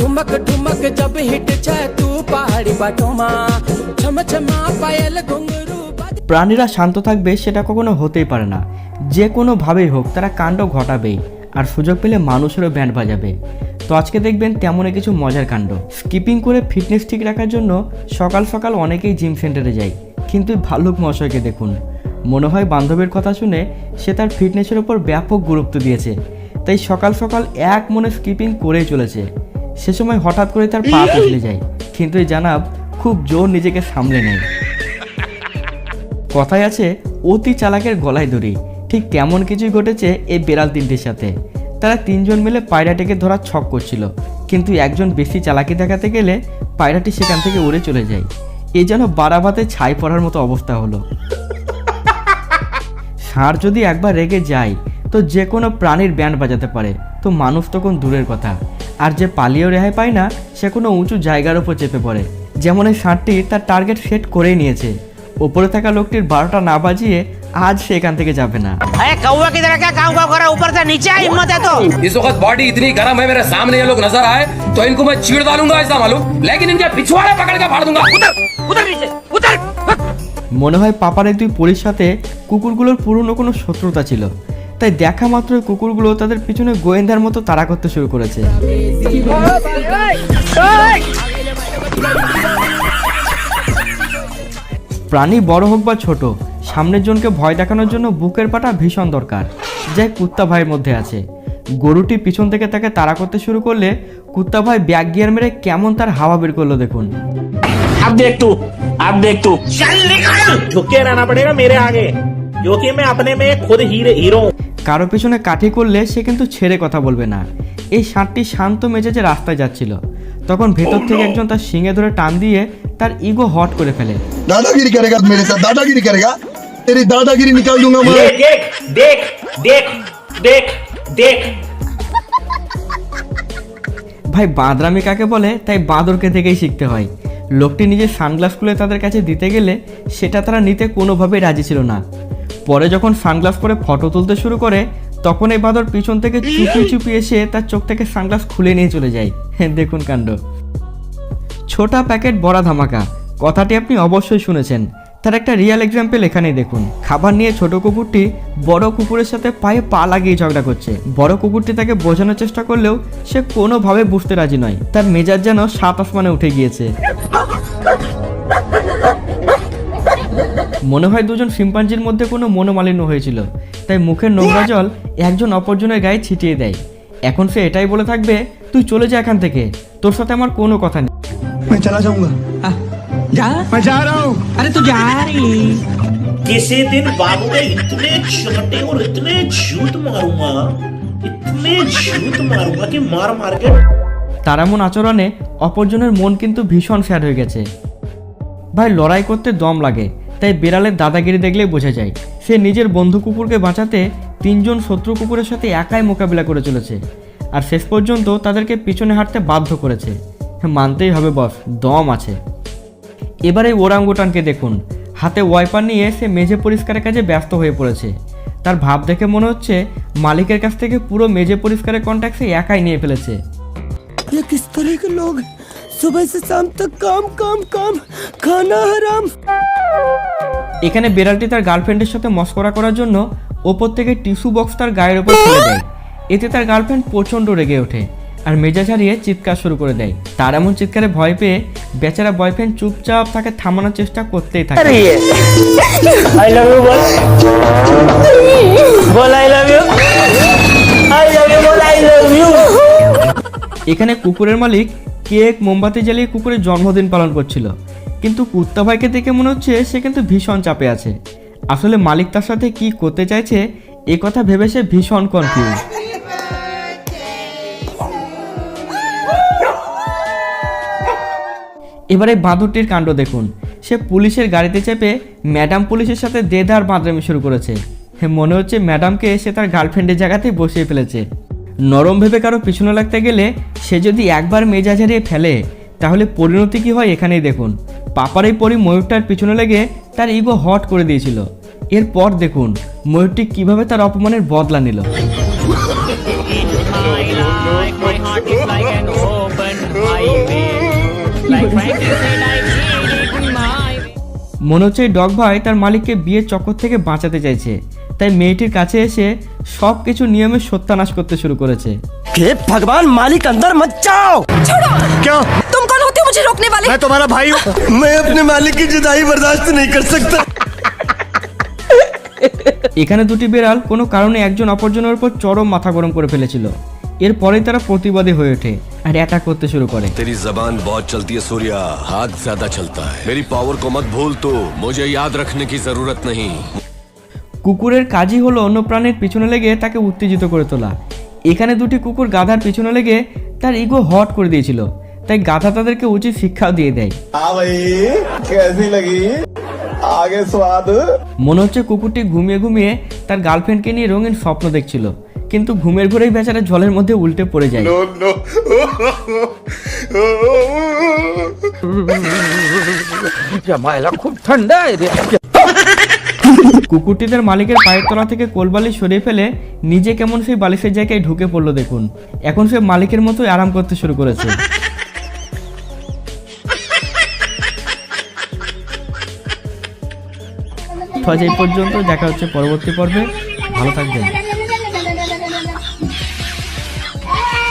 ठुमक ठुमक जब हिट छे तू पहाड़ी बाटोमा छम छमा पायल घुंघरू। প্রাণীরা শান্ত থাকবে সেটা কখনো হতেই পারে না, যে কোনোভাবেই হোক তারা কাণ্ড ঘটাবেই, আর সুযোগ পেলে মানুষেরও ব্যান্ড বাজাবে। তো আজকে দেখবেন তেমনই কিছু মজার কাণ্ড। স্কিপিং করে ফিটনেস ঠিক রাখার জন্য সকাল সকাল অনেকেই জিম সেন্টারে যায়, কিন্তু ভাল্লুক মহাশয়কে দেখুন, মনে হয় বান্ধবীর কথা শুনে সে তার ফিটনেসের ওপর ব্যাপক গুরুত্ব দিয়েছে, তাই সকাল সকাল এক মনে স্কিপিং করেই চলেছে। সে সময় হঠাৎ করে তার পা পিছলে যায়, কিন্তু এই জানাব খুব জোর নিজেকে সামলে নেয়। কথায় আছে অতি চালাকের গলায় দড়ি, ঠিক তেমন কিছুই ঘটেছে এই বিড়াল তিনটির সাথে। তারা তিনজন মিলে পায়রাটিকে ধরার ছক করছিল, কিন্তু একজন বেশি চালাকি দেখাতে গেলে পায়রাটি সেখান থেকে উড়ে চলে যায়। এ যেন বারাবাতে ছাই পড়ার মতো অবস্থা হলো। ষাঁড় যদি একবার রেগে যায় তো যে কোনো প্রাণীর ব্যান্ড বাজাতে পারে, তো মানুষ তো কোন দূরের কথা। আর যে পালিয়েও রেহাই পায় না সে কোনো উঁচু জায়গার উপর চেপে পড়ে। যেমন এই ষাঁড়টি তার টার্গেট সেট করেই নিয়েছে, ওপরে থাকা লোকটির 12টা না বাজিয়ে আজ সে এখান থেকে যাবে না। कौवा की तरह क्या गाँव गाँव करा, ऊपर से नीचे हिम्मत है तो। इस वक्त बॉडी इतनी गर्म है, मेरे सामने ये लोग नजर आए तो इनको मैं चीड़ डालूंगा ऐसा मालूम, लेकिन इनके पिछवाड़े पकड़ के फाड़ दूंगा। उधर उधर नीचे उधर। মনে হয় পাপার এই দুই পরীর সাথে কুকুরগুলোর পুরনো কোনো শত্রুতা ছিল, তাই দেখা মাত্র কুকুরগুলো তাদের পিছনে গোয়েন্দার মতো তাড়া করতে শুরু করেছে। প্রাণী বড় হোক বা ছোট, সামনের জনকে ভয় দেখানোর জন্য বুকের পাটা ভীষণ দরকার, যা কুত্তা ভাইয়ের মধ্যে আছে। গরুটি পিছন থেকে তাকে তাড়া করতে শুরু করলে কুত্তা ভাই ব্যাক গিয়ার মেরে কেমন তার হাওয়া বের করলো দেখুন। अब देख तू चल निकल, झुके रहना पड़ेगा मेरे आगे, क्योंकि मैं अपने में खुद हीरो हूं। কারো পিছনে কাঠি করলে সে কিন্তু ছেড়ে কথা বলবে না। এই ষাঁড়টি শান্ত মেজাজে রাস্তায় যাচ্ছিল, তখন ভেতর থেকে একজন তার শিঙে ধরে টান দিয়ে তার ইগো হট করে ফেলে। दादागिरी करेगा मेरे साथ, दादागिरी करेगा, तेरी दादागिरी निकाल दूंगा मैं। देख देख देख देख देख ভাই বাঁদরামি কাকে বলে তাই বাঁদরকে থেকেই শিখতে হয়। লোকটি নিজের সানগ্লাস খুলে তাদের কাছে দিতে গেলে সেটা তারা নিতে কোনোভাবেই রাজি ছিল না। পরে যখন সানগ্লাস পরে ফটো তুলতে শুরু করে তখন এই বাঁদর পিছন থেকে চুপি চুপি এসে তার চোখ থেকে সানগ্লাস খুলে নিয়ে চলে যায়। দেখুন কাণ্ড। ছোটা প্যাকেট বড় ধামাকা কথাটি আপনি অবশ্যই শুনেছেন, তার একটা রিয়েল এক্সাম্পল এখানেই দেখুন। খাবার নিয়ে ছোট কুকুরটি বড় কুকুরের সাথে পায়ে পা লাগিয়ে ঝগড়া করছে। বড় কুকুরটি তাকে বোঝানোর চেষ্টা করলেও সে কোনোভাবে বুঝতে রাজি নয়, তার মেজাজ যেন সাত আসমানে উঠে গিয়েছে। মনে হয় দুজন শিম্পাঞ্জির মধ্যে কোনো মনোমালিন্য হয়েছিল, তাই মুখের নোংরা জল একজন অপরজনের গায়ে ছিটিয়ে দেয়। এখন সে এটাই বলে থাকবে, তুই চলে যা এখান থেকে, তোর সাথে আমার কোনো কথা নেই। मैं चला जाऊंगा, जा मैं जा रहा हूँ। अरे तू जा रही। किसी दिन बाबू में इतने चोटे और इतने झूठ मारूंगा, इतने झूठ मारूंगा कि मार मार के। তার এমন আচরণে অপরজনের মন কিন্তু ভীষণ স্যাড হয়ে গেছে। ভাই লড়াই করতে দম লাগে, তাই বিড়ালের দাদাগিরি দেখলেই বোঝা যায়। সে নিজের বন্ধু কুকুরকে বাঁচাতে তিনজন শত্রু কুকুরের সাথে একাই মোকাবিলা করে চলেছে, আর শেষ পর্যন্ত তাদেরকে পিছনে হাঁটতে বাধ্য করেছে। মানতেই হবে বস, দম আছে। এবার এই ওরাঙ্গুটানকে দেখুন, হাতে ওয়াইপার নিয়ে সে মেঝে পরিষ্কারের কাজে ব্যস্ত হয়ে পড়েছে। তার ভাব দেখে মনে হচ্ছে মালিকের কাছ থেকে পুরো মেঝে পরিষ্কারের কন্ট্রাক্ট সে একাই নিয়ে ফেলেছে। ये किस तरह के लोग, सुबह से शाम तक काम काम काम, खाना हराम। এখানে বিড়ালটি তার গার্লফ্রেন্ডের সাথে মস্করা করার জন্য ওপর থেকে টিস্যু বক্স তার গায়ের ওপর ফেলে দেয়। এতে তার গার্লফ্রেন্ড প্রচণ্ড রেগে ওঠে আর মেজাজ হারিয়ে চিৎকার শুরু করে দেয়। তার এমন চিৎকারে ভয় পেয়ে বেচারা বয়ফ্রেন্ড চুপচাপ তাকে থামানোর চেষ্টা করতেই থাকে। I love you बोल, बोल I love you, I love you बोल I love you। এখানে কুকুরের মালিক কেক মোমবাতি জ্বালিয়ে কুকুরের জন্মদিন পালন করছিল, কিন্তু কুত্তা ভাইকে দেখে মনে হচ্ছে সে কিন্তু ভীষণ চাপে আছে। আসলে মালিক তার সাথে কি করতে চাইছে এ কথা ভেবে সে ভীষণ কনফিউজ। এবারে বাঁদরটির কাণ্ড দেখুন, সে পুলিশের গাড়িতে চেপে ম্যাডাম পুলিশের সাথে দেদার বাঁদরামি শুরু করেছে। মনে হচ্ছে ম্যাডামকে সে তার গার্লফ্রেন্ডের জায়গাতেই বসিয়ে ফেলেছে। নরম ভেবে কারো পিছনে লাগতে গেলে সে যদি একবার মেজাজ হারিয়ে ফেলে তাহলে পরিণতি কি হয় এখানেই দেখুন। পাপার এই পরি ময়ূরটার পিছনে লেগে তার ইগো হট করে দিয়েছিল। এরপর দেখুন ময়ূরটি কিভাবে তার অপমানের বদলা নিল। মনে হচ্ছে এই ডগ ভাই তার মালিককে বিয়ের চক্কর থেকে বাঁচাতে চাইছে, তাই মেয়েটির কাছে এসে সব কিছু নিয়মের সত্যানাশ করতে শুরু করেছে। हे भगवान मालिक अंदर मत जाओ। छोड़ो। क्या? तुम कौन होते हो मुझे रोकने वाले? मैं तुम्हारा भाई हूँ। मैं अपने मालिक की जुदाई बर्दाश्त नहीं कर सकता। এখানে দুটি বিড়াল কোনো কারণে একজন অপরজনের উপর চরম মাথা গরম করে ফেলেছিল। এরপরে তারা প্রতিবাদী হয়ে ওঠে আর অ্যাটাক করতে শুরু করে। तेरी जबान बहुत चलती है सूर्या, हाथ ज्यादा चलता है। मेरी पावर को मत भूल तो, मुझे याद रखने की जरूरत नहीं। কুকুরের কাজই হলো অন্য প্রাণীর পিছনে লেগে তাকে উত্তেজিত করে তোলা। এখানে দুটি কুকুর গাধার পিছনে লেগে তার ইগো হট করে দিয়েছিল, তাই গাধা তাদেরকে উচিত শিক্ষাও দিয়ে দেয়। মনে হচ্ছে কুকুরটি ঘুমিয়ে ঘুমিয়ে তার গার্লফ্রেন্ডকে নিয়ে রঙিন স্বপ্ন দেখছিল, কিন্তু ঘুমের ঘরেই বেচারা জলের মধ্যে উল্টে পড়ে যায়। খুব ঠান্ডা কুকুরটি তার মালিকের পায়ের তলা থেকে কোলবালিশ সরিয়ে ফেলে নিজে কেমন সেই বালিশের জায়গায় ঢুকে পড়লো দেখুন। এখন সে মালিকের মতোই আরাম করতে শুরু করেছে। তো আজ এই পর্যন্ত, দেখা হচ্ছে পরবর্তী পর্বে। ভালো থাকবেন।